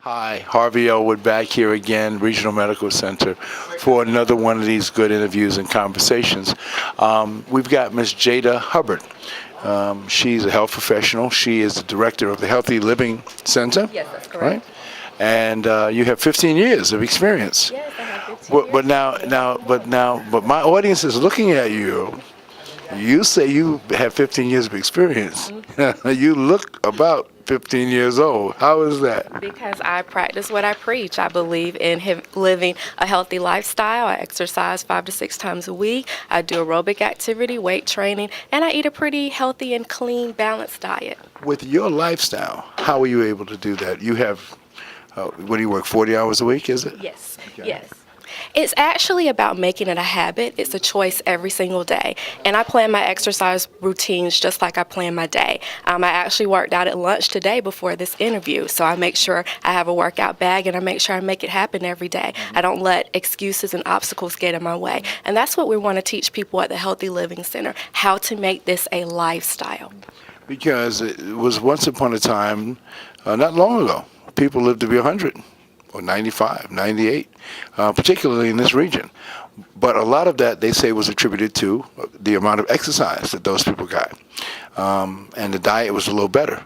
Hi, Harvey Elwood back here again, Regional Medical Center, for another one of these good interviews and conversations. We've got Miss Jada Hubbard. She's a health professional. She is the director of the Healthy Living Center. Yes, that's correct. Right? And you have 15 years of experience. Yes, I have 15 years. But my audience is looking at you. You say you have 15 years of experience. You look about 15 years old. How is that? Because I practice what I preach. I believe in living a healthy lifestyle. I exercise 5 to 6 times a week. I do aerobic activity, weight training, and I eat a pretty healthy and clean, balanced diet. With your lifestyle, how are you able to do that? You have, what do you work, 40 hours a week, is it? Yes, Okay. yes. It's actually about making it a habit. It's a choice every single day. And I plan my exercise routines just like I plan my day. I actually worked out at lunch today before this interview. So I make sure I have a workout bag and I make sure I make it happen every day. I don't let excuses and obstacles get in my way. And that's what we want to teach people at the Healthy Living Center, how to make this a lifestyle. Because it was once upon a time, not long ago, people lived to be 100. Or 95, 98, particularly in this region. But a lot of that, they say, was attributed to the amount of exercise that those people got. And the diet was a little better.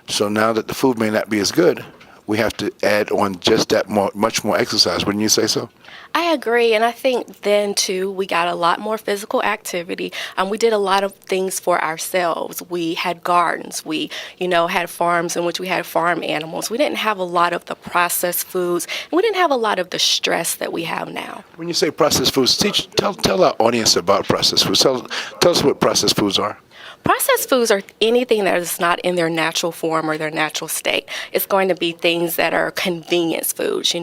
So now that the food may not be as good, we have to add on just that much more exercise. Wouldn't you say so? I agree, and I think then too we got a lot more physical activity. We did a lot of things for ourselves. We had gardens. We, had farms in which we had farm animals. We didn't have a lot of the processed foods, and we didn't have a lot of the stress that we have now. When you say processed foods, tell our audience about processed foods. Tell us what processed foods are. Processed foods are anything that is not in their natural form or their natural state. It's going to be things that are convenience foods.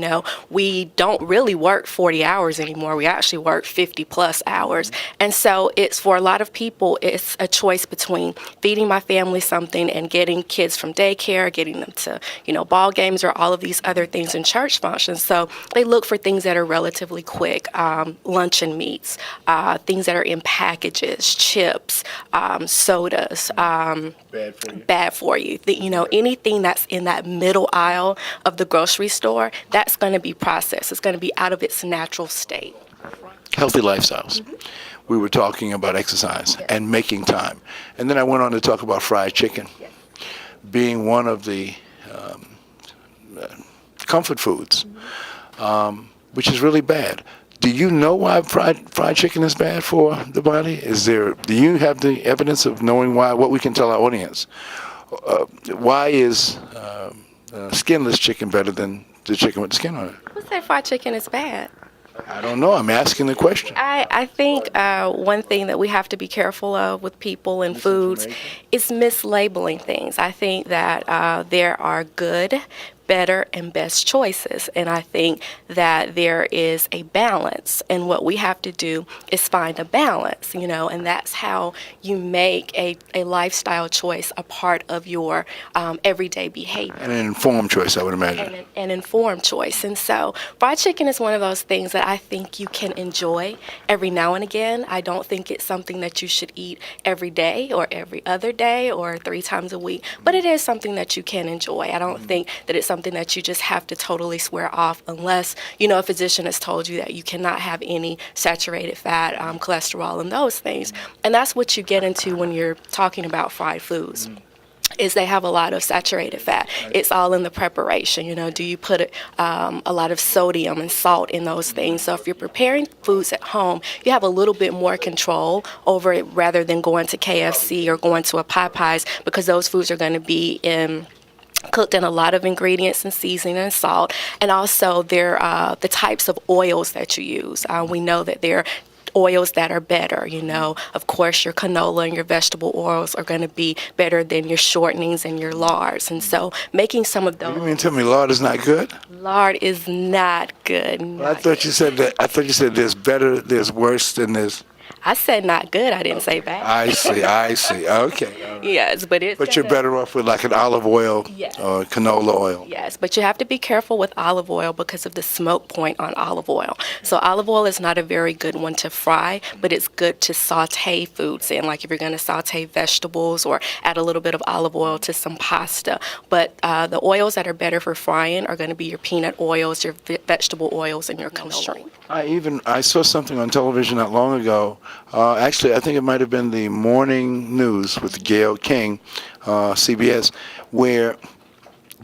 We don't really work 40 hours anymore. We actually work 50 plus hours. And so it's, for a lot of people, it's a choice between feeding my family something and getting kids from daycare, getting them to, ball games or all of these other things in church functions. So they look for things that are relatively quick, luncheon meats, things that are in packages, chips, sodas, bad for you. Anything that's in that middle aisle of the grocery store, that's going to be processed. It's going to be out of its natural state. Healthy lifestyles. Mm-hmm. We were talking about exercise and making time. And then I went on to talk about fried chicken being one of the comfort foods, which is really bad. Do you know why fried chicken is bad for the body? Do you have the evidence of knowing why? What we can tell our audience? Why is skinless chicken better than the chicken with the skin on it? Who said fried chicken is bad? I don't know. I'm asking the question. I think one thing that we have to be careful of with people and foods is mislabeling things. I think that there are good, better, and best choices. And I think that there is a balance. And what we have to do is find a balance, and that's how you make a lifestyle choice a part of your everyday behavior. And an informed choice, I would imagine. And an informed choice. And so fried chicken is one of those things that I think you can enjoy every now and again. I don't think it's something that you should eat every day or every other day or 3 times a week, but it is something that you can enjoy. I don't think that it's something that you just have to totally swear off unless, a physician has told you that you cannot have any saturated fat, cholesterol, and those things. And that's what you get into when you're talking about fried foods. Is they have a lot of saturated fat. It's all in the preparation. Do you put a lot of sodium and salt in those things? So if you're preparing foods at home, you have a little bit more control over it rather than going to KFC or going to a Popeyes, because those foods are going to be cooked in a lot of ingredients and seasoning and salt. And also the types of oils that you use. We know that they're oils that are better, Of course, your canola and your vegetable oils are going to be better than your shortenings and your lards. And so making some of those... You mean tell me lard is not good? Lard is not good. Well, I thought you said that. I thought you said there's better, there's worse, and there's... I said not good. I didn't say bad. I see. Okay. Yes, but it's But you're gonna. better off with like an olive oil Yes. or canola oil. Yes, but you have to be careful with olive oil because of the smoke point on olive oil. So olive oil is not a very good one to fry, but it's good to saute foods in, like if you're going to saute vegetables or add a little bit of olive oil to some pasta. But the oils that are better for frying are going to be your peanut oils, your vegetable oils, and your canola. I saw something on television not long ago. Actually, I think it might have been the morning news with Gayle King, CBS, where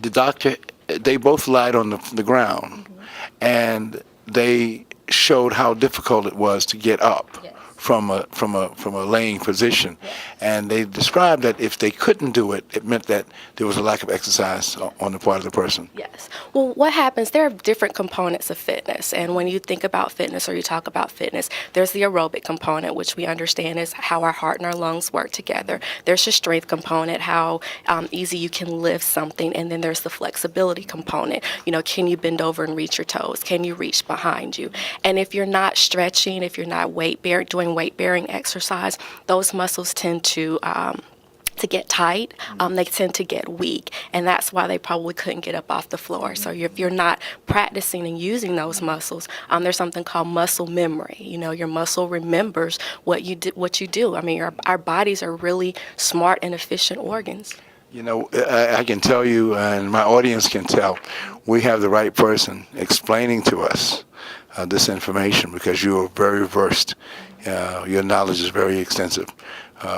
the doctor, they both lied on the ground, and they showed how difficult it was to get up from a laying position, and they described that if they couldn't do it, it meant that there was a lack of exercise on the part of the person. Yes. Well, what happens, there are different components of fitness. And when you think about fitness or you talk about fitness, there's the aerobic component, which we understand is how our heart and our lungs work together. There's the strength component, how easy you can lift something. And then there's the flexibility component. You know, can you bend over and reach your toes? Can you reach behind you? And if you're not stretching, if you're not doing weight-bearing exercise, those muscles tend to get tight, they tend to get weak, and that's why they probably couldn't get up off the floor. So if you're not practicing and using those muscles, there's something called muscle memory. You know, your muscle remembers what you do. I mean, our bodies are really smart and efficient organs. You know, I can tell you, and my audience can tell, we have the right person explaining to us this information because you are very versed. Your knowledge is very extensive,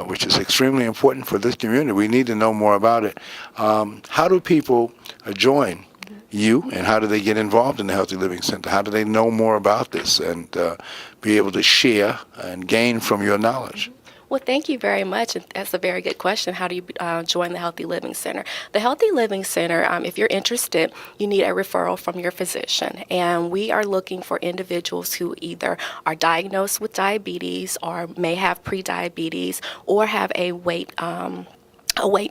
which is extremely important for this community. We need to know more about it. How do people join you, and how do they get involved in the Healthy Living Center? How do they know more about this and be able to share and gain from your knowledge? Well, thank you very much. That's a very good question. How do you join the Healthy Living Center? The Healthy Living Center, if you're interested, you need a referral from your physician. And we are looking for individuals who either are diagnosed with diabetes or may have prediabetes or have a weight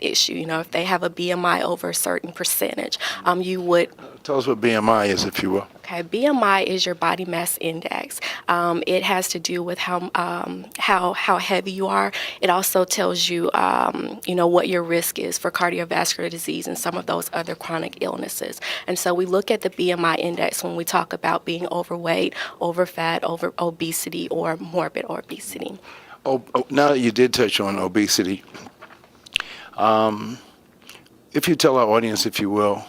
issue. You know, if they have a BMI over a certain percentage, you would. Tell us what BMI is, if you will. Okay, BMI is your body mass index. It has to do with how heavy you are. It also tells you, what your risk is for cardiovascular disease and some of those other chronic illnesses. And so we look at the BMI index when we talk about being overweight, overfat, over obesity, or morbid obesity. Now that you did touch on obesity, if you tell our audience, if you will,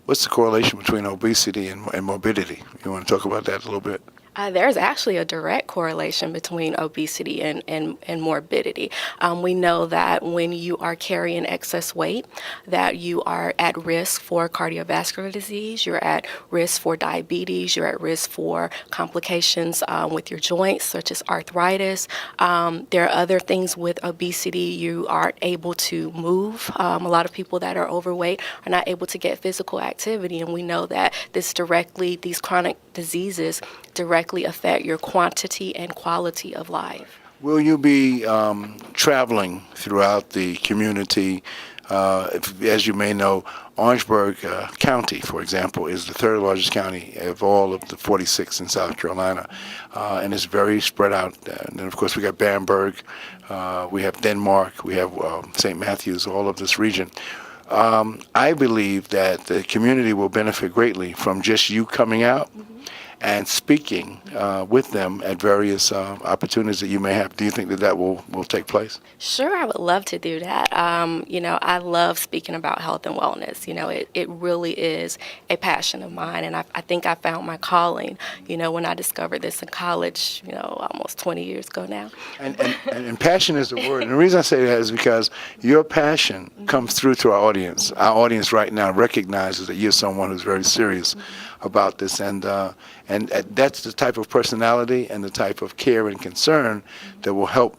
what's the correlation between obesity and morbidity? You want to talk about that a little bit? There's actually a direct correlation between obesity and morbidity. We know that when you are carrying excess weight, that you are at risk for cardiovascular disease, you're at risk for diabetes, you're at risk for complications with your joints, such as arthritis. There are other things with obesity. You aren't able to move. A lot of people that are overweight are not able to get physical activity, and we know that these chronic diseases directly affect your quantity and quality of life. Will you be traveling throughout the community? As you may know, Orangeburg County, for example, is the third largest county of all of the 46 in South Carolina, and it's very spread out. And then, of course, we got Bamberg, we have Denmark, we have St. Matthews, all of this region. I believe that the community will benefit greatly from just you coming out and speaking with them at various opportunities that you may have. Do you think that will take place? Sure, I would love to do that. I love speaking about health and wellness. It really is a passion of mine, and I think I found my calling, when I discovered this in college, almost 20 years ago now. And passion is the word. And the reason I say that is because your passion comes through to our audience. Our audience right now recognizes that you're someone who's very serious about this, and that's the type of personality and the type of care and concern that will help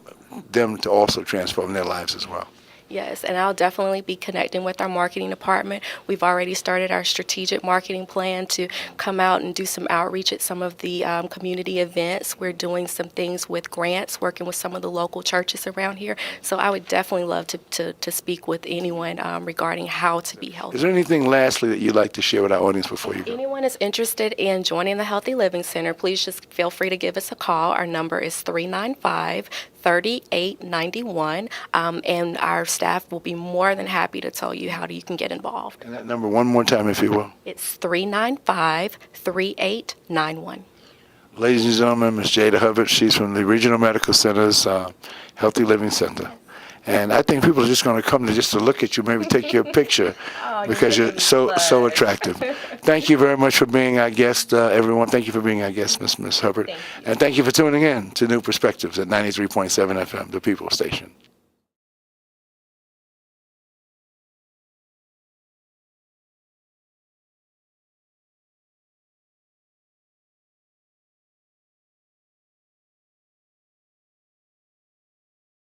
them to also transform their lives as well. Yes, and I'll definitely be connecting with our marketing department. We've already started our strategic marketing plan to come out and do some outreach at some of the community events. We're doing some things with grants, working with some of the local churches around here. So I would definitely love to speak with anyone regarding how to be healthy. Is there anything lastly that you'd like to share with our audience before you If go? anyone is interested in joining the Healthy Living Center, please just feel free to give us a call. Our number is 395-3891, and our staff will be more than happy to tell you how you can get involved. And that number one more time, if you will. It's 395-3891. Ladies and gentlemen, Ms. Jada Hubbard, she's from the Regional Medical Center's Healthy Living Center. And I think people are just going to come to look at you, maybe take your picture, because you're so attractive. Thank you very much for being our guest, everyone. Thank you for being our guest, Ms. Hubbard. And thank you for tuning in to New Perspectives at 93.7 FM, the People Station.